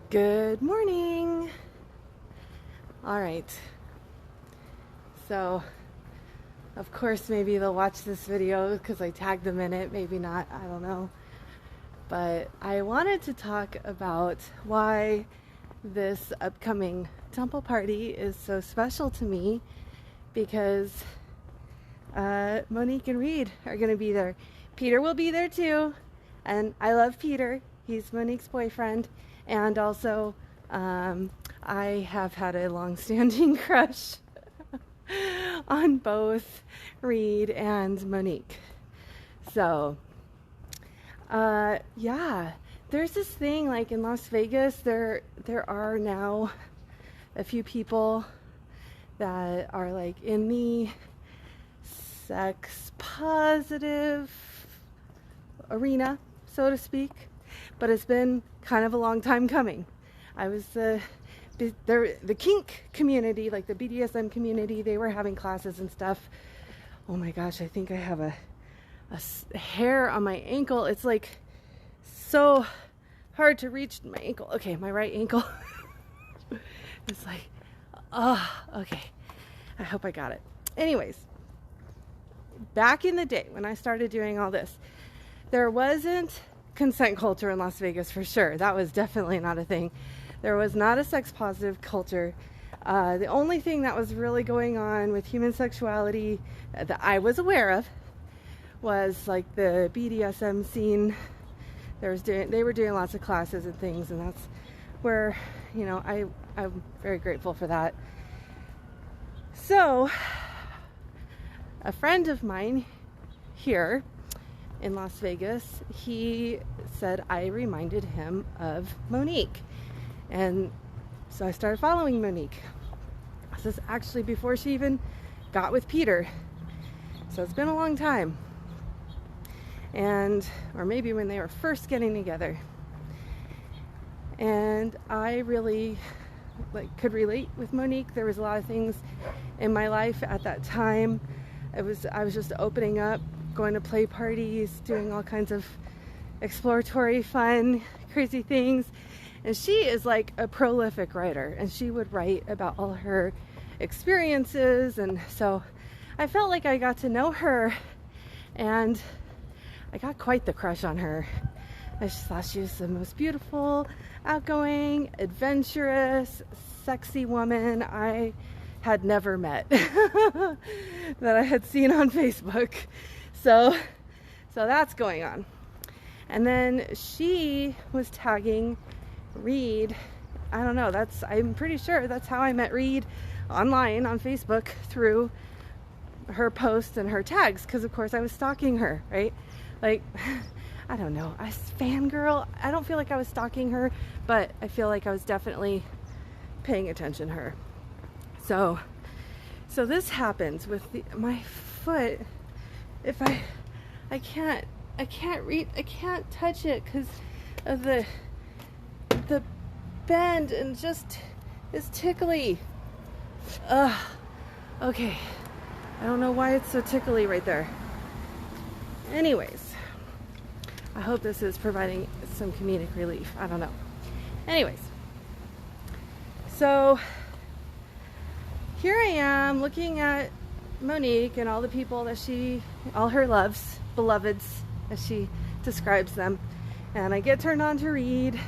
Good morning. All right. So, of course, maybe they'll watch this video because I tagged them in it. Maybe not. I don't know. But I wanted to talk about why this upcoming temple party is so special to me, because Monique and Reid are going to be there. Peter will be there too. And I love Peter. He's Monique's boyfriend. And also, I have had a long-standing crush on both Reid and Monique. So, yeah, there's this thing like in Las Vegas, there are now a few people that are like in the sex positive arena, so to speak. But it's been kind of a long time coming. I was the kink community, like the BDSM community, they were having classes and stuff. Oh my gosh, I think I have a hair on my ankle. It's like so hard to reach my ankle. Okay, my right ankle. It's like, okay. I hope I got it. Anyways, back in the day when I started doing all this, there wasn't consent culture in Las Vegas for sure. That was definitely not a thing. There was not a sex positive culture. The only thing that was really going on with human sexuality that I was aware of was like the BDSM scene. They were doing lots of classes and things, and that's where, I'm very grateful for that. So, a friend of mine here in Las Vegas, he said I reminded him of Monique. And so I started following Monique. This is actually before she even got with Peter. So it's been a long time. Or maybe when they were first getting together. And I really could relate with Monique. There was a lot of things in my life at that time. I was just opening up, going to play parties, doing all kinds of exploratory, fun, crazy things. And she is like a prolific writer, and she would write about all her experiences. And so I felt like I got to know her, and I got quite the crush on her. I just thought she was the most beautiful, outgoing, adventurous, sexy woman I had never met that I had seen on Facebook. So that's going on. And then she was tagging Reid. I don't know, I'm pretty sure that's how I met Reid online on Facebook, through her posts and her tags, because of course I was stalking her, right? Like, I don't know, I was fangirl. I don't feel like I was stalking her, but I feel like I was definitely paying attention to her. So this happens with my foot. If I can't touch it because of the bend, and just is tickly. Okay. I don't know why it's so tickly right there. Anyways, I hope this is providing some comedic relief. I don't know. Anyways, so here I am looking at Monique and all the people that all her beloveds, as she describes them. And I get turned on to Reid,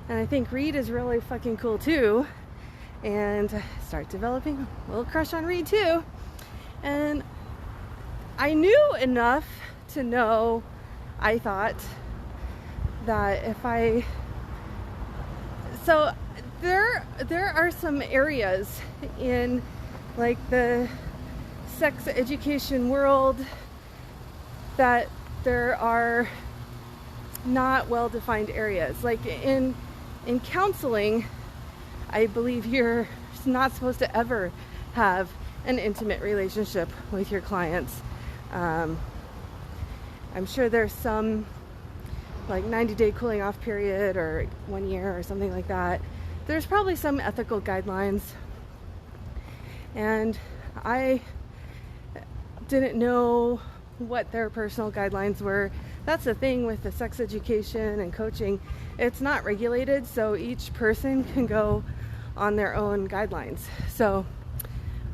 and I think Reid is really fucking cool too. And I start developing a little crush on Reid too. And I knew enough to know, I thought, that so there are some areas in like the sex education world that there are not well-defined areas. Like in counseling, I believe you're not supposed to ever have an intimate relationship with your clients. I'm sure there's some like 90-day cooling off period, or 1 year or something like that. There's probably some ethical guidelines, and I didn't know what their personal guidelines were. that's the thing with the sex education and coaching. It's not regulated, so each person can go on their own guidelines. So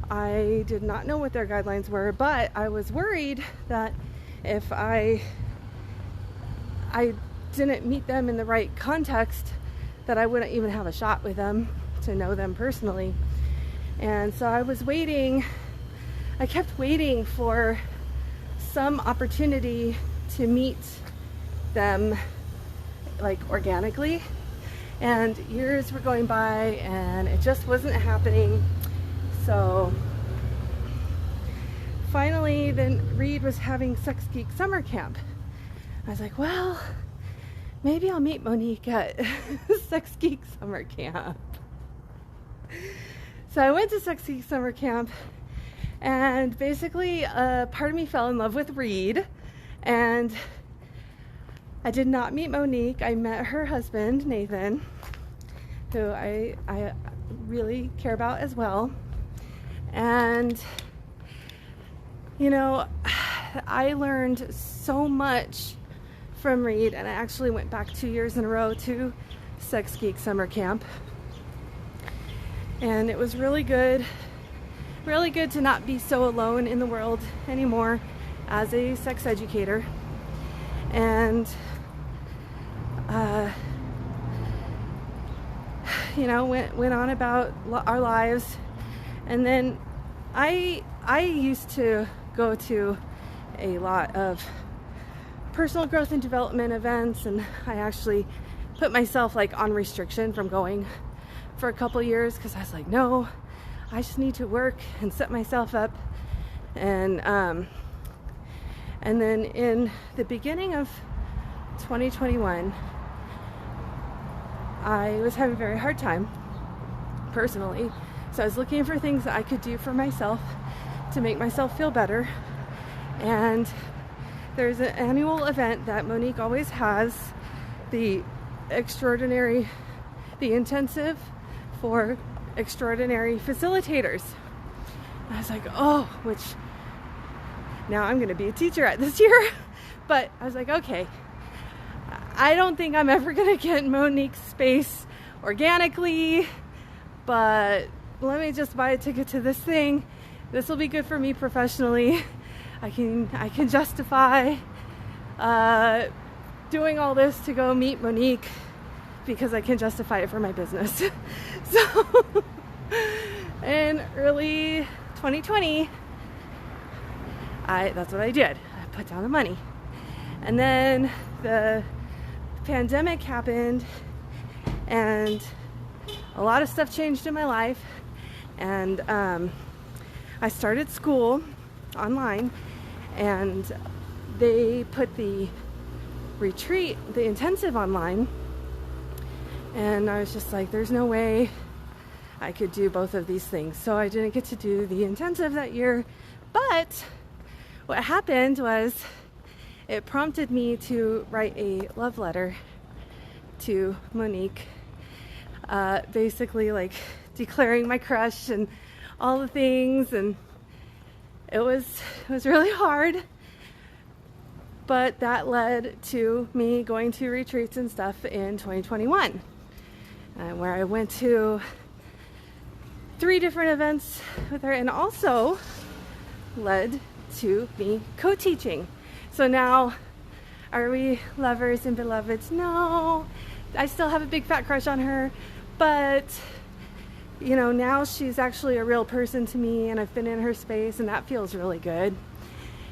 I did not know what their guidelines were, but I was worried that if I didn't meet them in the right context, that I wouldn't even have a shot with them to know them personally. And so I was waiting. I kept waiting for some opportunity to meet them, like, organically. And years were going by and it just wasn't happening. So finally, then Reid was having Sex Geek summer camp. I was like, well, maybe I'll meet Monique at Sex Geek summer camp. So I went to Sex Geek summer camp, and basically part of me fell in love with Reid, and I did not meet Monique. I met her husband, Nathan, who I really care about as well. And, you know, I learned so much from Reid, and I actually went back 2 years in a row to Sex Geek summer camp. And it was really good to not be so alone in the world anymore as a sex educator. And, you know, went on about our lives. And then I used to go to a lot of personal growth and development events, and I actually put myself like on restriction from going for a couple years because I was like, no, I just need to work and set myself up. And then in the beginning of 2021, I was having a very hard time personally. So I was looking for things that I could do for myself to make myself feel better. And there's an annual event that Monique always has, the intensive for extraordinary facilitators. And I was like, oh, which now I'm going to be a teacher at this year. But I was like, okay, I don't think I'm ever going to get Monique's space organically, but let me just buy a ticket to this thing. This will be good for me professionally. I can justify doing all this to go meet Monique because I can justify it for my business. So in early 2020, that's what I did. I put down the money. And then the pandemic happened and a lot of stuff changed in my life. And I started school online, and they put the retreat, the intensive, online. And I was just like, there's no way I could do both of these things. So I didn't get to do the intensive that year. But what happened was it prompted me to write a love letter to Monique, basically like declaring my crush and all the things. And it was really hard. But that led to me going to retreats and stuff in 2021, where I went to 3 different events with her, and also led to me co-teaching. So now, are we lovers and beloveds? No, I still have a big fat crush on her, but you know, now she's actually a real person to me, and I've been in her space, and that feels really good.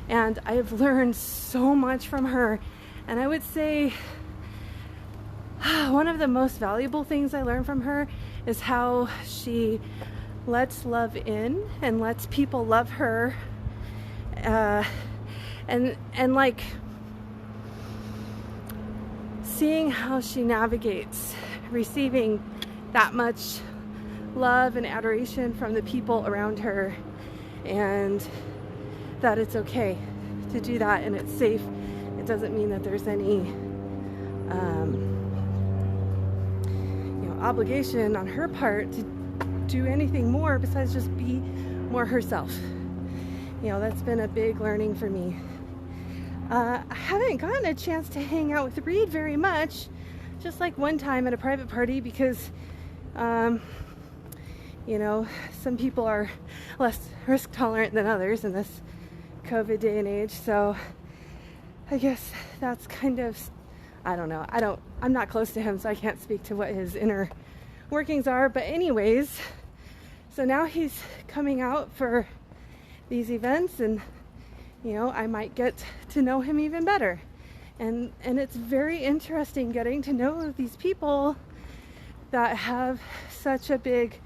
And I've learned so much from her. And I would say one of the most valuable things I learned from her is how she lets love in and lets people love her. And like seeing how she navigates receiving that much love and adoration from the people around her, and that it's okay to do that and it's safe. It doesn't mean that there's any obligation on her part to do anything more besides just be more herself. That's been a big learning for me. I haven't gotten a chance to hang out with Reid very much, just like one time at a private party, because you know, some people are less risk tolerant than others in this COVID day and age. So I guess that's kind of, I don't know. I'm not close to him, so I can't speak to what his inner workings are. But anyways, so now he's coming out for these events, and you know, I might get to know him even better. And it's very interesting getting to know these people that have such a big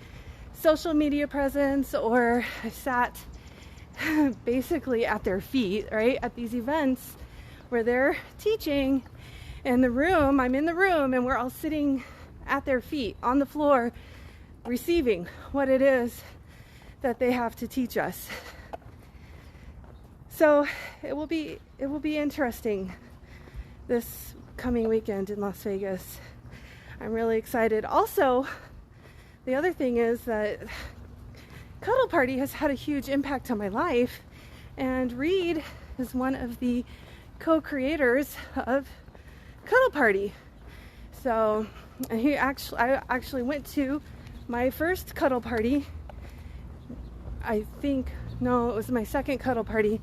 social media presence, or sat basically at their feet, right, at these events where they're teaching in the room. I'm in the room, and we're all sitting at their feet on the floor, receiving what it is that they have to teach us. So it will be interesting this coming weekend in Las Vegas. I'm really excited. Also, the other thing is that Cuddle Party has had a huge impact on my life, and Reid is one of the co-creators of Cuddle Party. So, and I actually went to my first Cuddle Party. It was my second Cuddle Party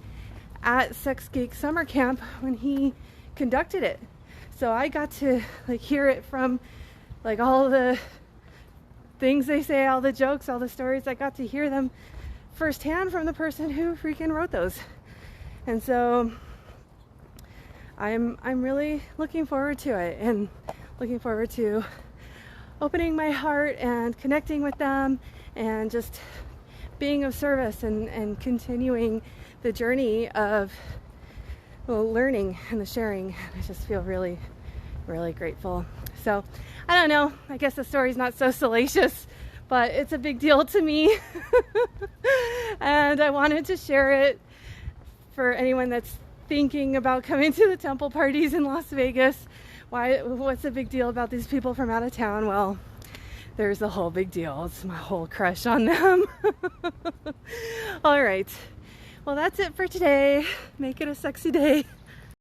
at Sex Geek Summer Camp when he conducted it. So I got to like hear it from like all the things they say, all the jokes, all the stories. I got to hear them firsthand from the person who freaking wrote those. And so I'm really looking forward to it, and looking forward to opening my heart and connecting with them, and just being of service, and continuing the journey of learning and the sharing. I just feel really, really grateful. So I don't know, I guess the story's not so salacious, but it's a big deal to me. And I wanted to share it for anyone that's thinking about coming to the temple parties in Las Vegas. What's the big deal about these people from out of town? Well, there's a whole big deal. It's my whole crush on them. All right. Well, that's it for today. Make it a sexy day.